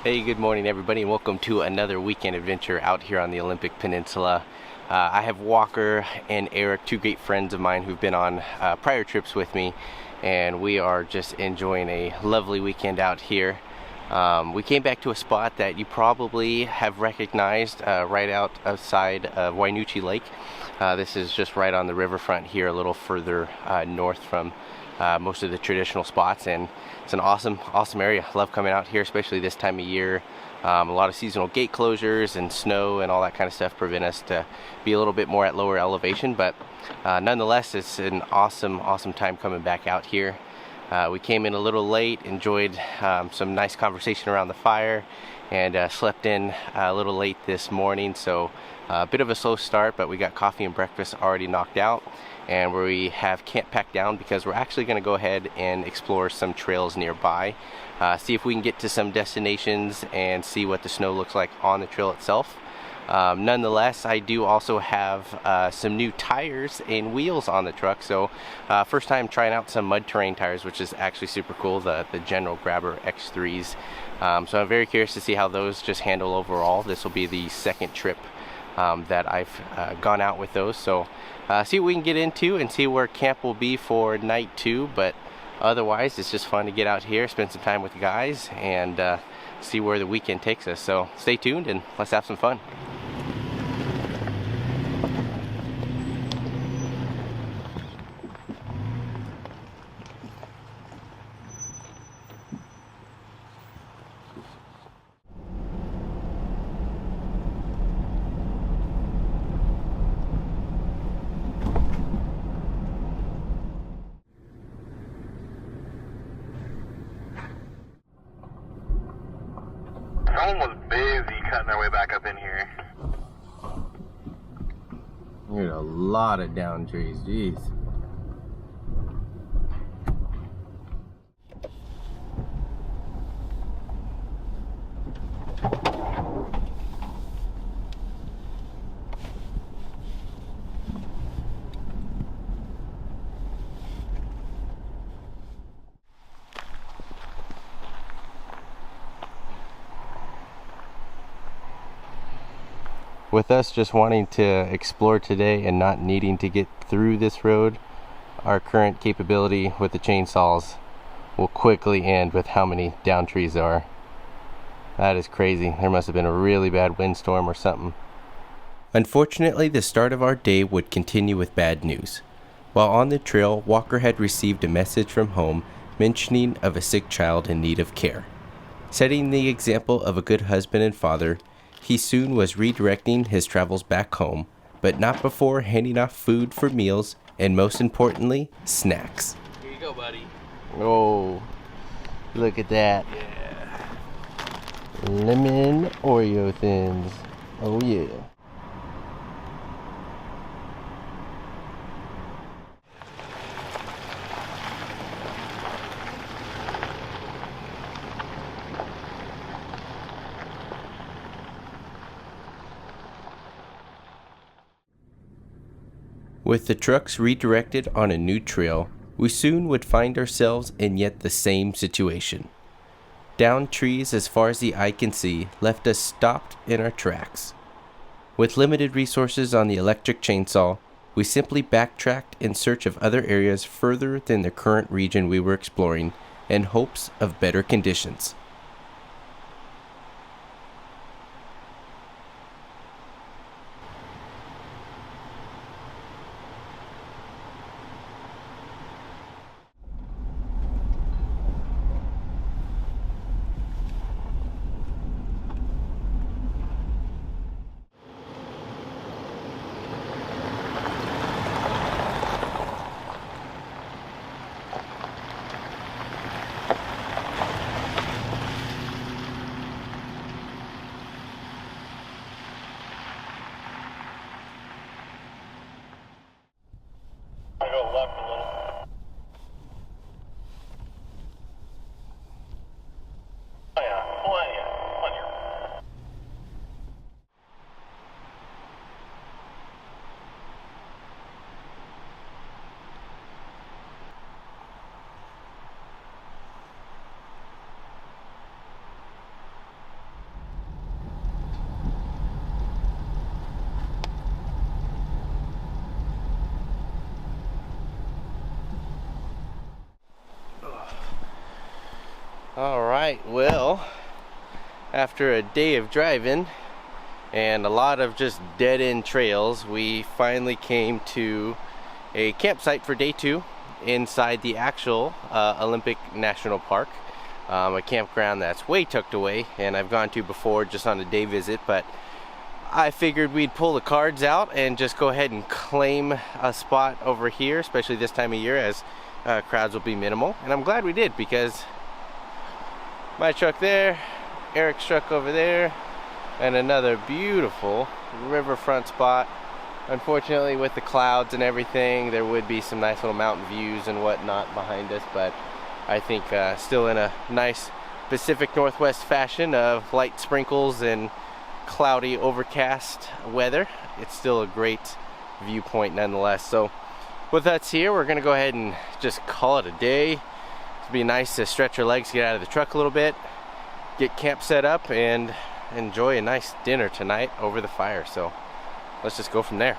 Hey, good morning everybody, and welcome to another weekend adventure out here on the Olympic Peninsula. I have Walker and Eric, two great friends of mine who've been on prior trips with me, and we are just enjoying a lovely weekend out here. We came back to a spot that you probably have recognized right outside of Wainuchi Lake. This is just right on the riverfront here, a little further north from most of the traditional spots, and it's an awesome area. Love coming out here, especially this time of year. A lot of seasonal gate closures and snow and all that kind of stuff prevent us to be a little bit more at lower elevation, but nonetheless it's an awesome time coming back out here. We came in a little late, enjoyed some nice conversation around the fire, and slept in a little late this morning, so a bit of a slow start, but we got coffee and breakfast already knocked out, and we have camp packed down because we're actually going to go ahead and explore some trails nearby, see if we can get to some destinations and see what the snow looks like on the trail itself. Nonetheless, I do also have some new tires and wheels on the truck, so first time trying out some mud terrain tires, which is actually super cool, the General Grabber X3s. So I'm very curious to see how those just handle overall. This will be the second trip that I've gone out with those, so see what we can get into and see where camp will be for night 2, but otherwise it's just fun to get out here, spend some time with the guys, and see where the weekend takes us. So stay tuned and let's have some fun. Someone was busy cutting their way back up in here. There's a lot of down trees, jeez. With us just wanting to explore today and not needing to get through this road, our current capability with the chainsaws will quickly end with how many down trees there are. That is crazy. There must have been a really bad windstorm or something. Unfortunately, the start of our day would continue with bad news. While on the trail, Walker had received a message from home mentioning of a sick child in need of care. Setting the example of a good husband and father, he soon was redirecting his travels back home, but not before handing off food for meals and, most importantly, snacks. Here you go, buddy. Oh, look at that. Lemon Oreo thins. Oh yeah. With the trucks redirected on a new trail, we soon would find ourselves in yet the same situation. Downed trees as far as the eye can see left us stopped in our tracks. With limited resources on the electric chainsaw, we simply backtracked in search of other areas further than the current region we were exploring in hopes of better conditions. I go left a little. Oh yeah, plenty of. Alright, well, after a day of driving and a lot of just dead-end trails, we finally came to a campsite for day 2 inside the actual Olympic National Park. A campground that's way tucked away and I've gone to before just on a day visit, but I figured we'd pull the cards out and just go ahead and claim a spot over here, especially this time of year as crowds will be minimal. And I'm glad we did, because my truck there, Eric's truck over there, and another beautiful riverfront spot. Unfortunately, with the clouds and everything, there would be some nice little mountain views and whatnot behind us, but I think still in a nice Pacific Northwest fashion of light sprinkles and cloudy, overcast weather. It's still a great viewpoint nonetheless. So with us here, we're gonna go ahead and just call it a day. It'd be nice to stretch our legs, get out of the truck a little bit, get camp set up, and enjoy a nice dinner tonight over the fire. So let's just go from there.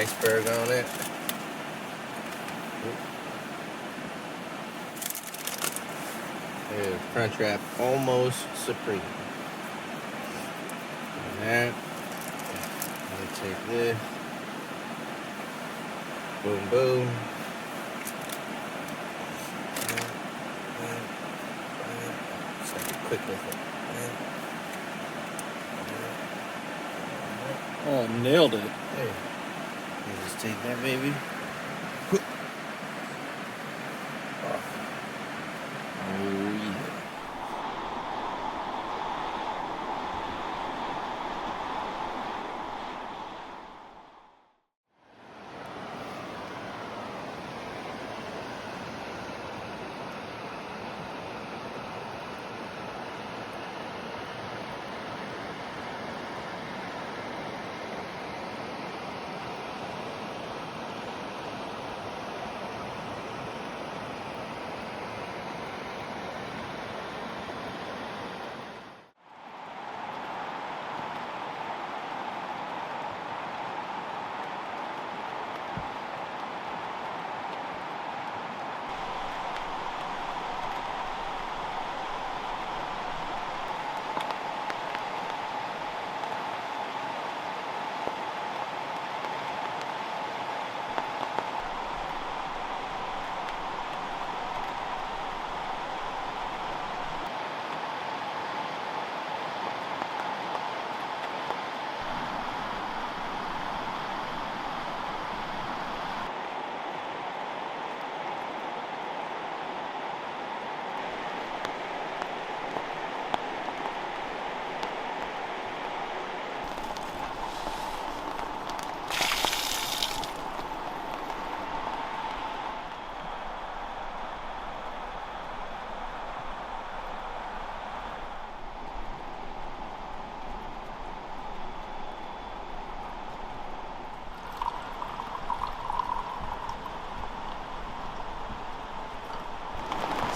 iceberg on it. There's crunch wrap almost supreme. And that. I'm gonna take this. Boom, boom. Just like a quick with it. Oh, nailed it. Hey, you just take that baby. Oh yeah.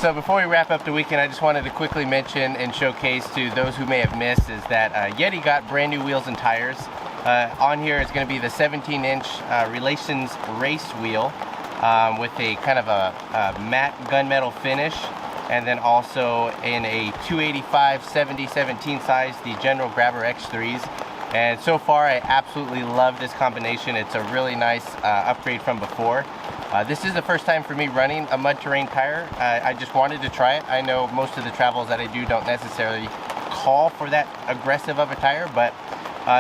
So before we wrap up the weekend, I just wanted to quickly mention and showcase to those who may have missed is that Yeti got brand new wheels and tires. On here is going to be the 17-inch Relations race wheel with a kind of a matte gunmetal finish, and then also in a 285/70/17 size, the General Grabber X3s. And so far, I absolutely love this combination. It's a really nice upgrade from before. This is the first time for me running a mud terrain tire. I just wanted to try it. I know most of the travels that I do don't necessarily call for that aggressive of a tire, but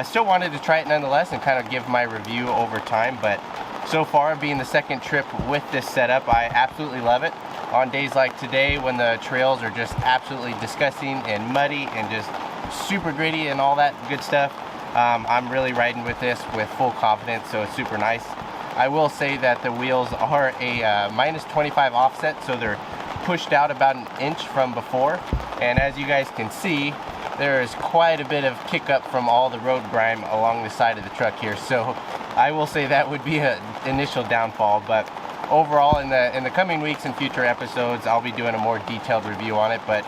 still wanted to try it nonetheless and kind of give my review over time. But so far, being the second trip with this setup, I absolutely love it. On days like today when the trails are just absolutely disgusting and muddy and just super gritty and all that good stuff, I'm really riding with this with full confidence, so it's super nice. I will say that the wheels are a minus 25 offset, so they're pushed out about an inch from before. And as you guys can see, there is quite a bit of kick up from all the road grime along the side of the truck here. So I will say that would be an initial downfall. But overall, in the coming weeks and future episodes, I'll be doing a more detailed review on it. But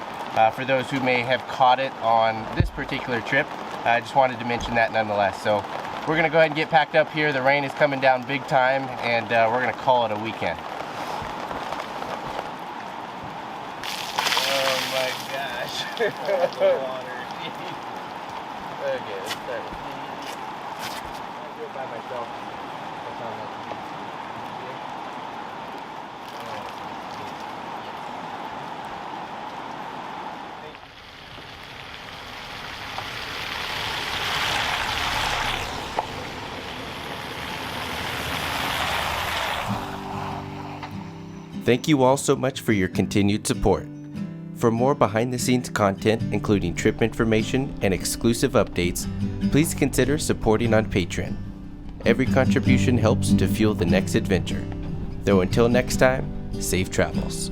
for those who may have caught it on this particular trip, I just wanted to mention that nonetheless. So we're going to go ahead and get packed up here. The rain is coming down big time, and we're going to call it a weekend. Oh my gosh. The water. Okay, let's start. I'll do it by myself. That's how I like to do it. Thank you all so much for your continued support. For more behind-the-scenes content, including trip information and exclusive updates, please consider supporting on Patreon. Every contribution helps to fuel the next adventure. Though until next time, safe travels.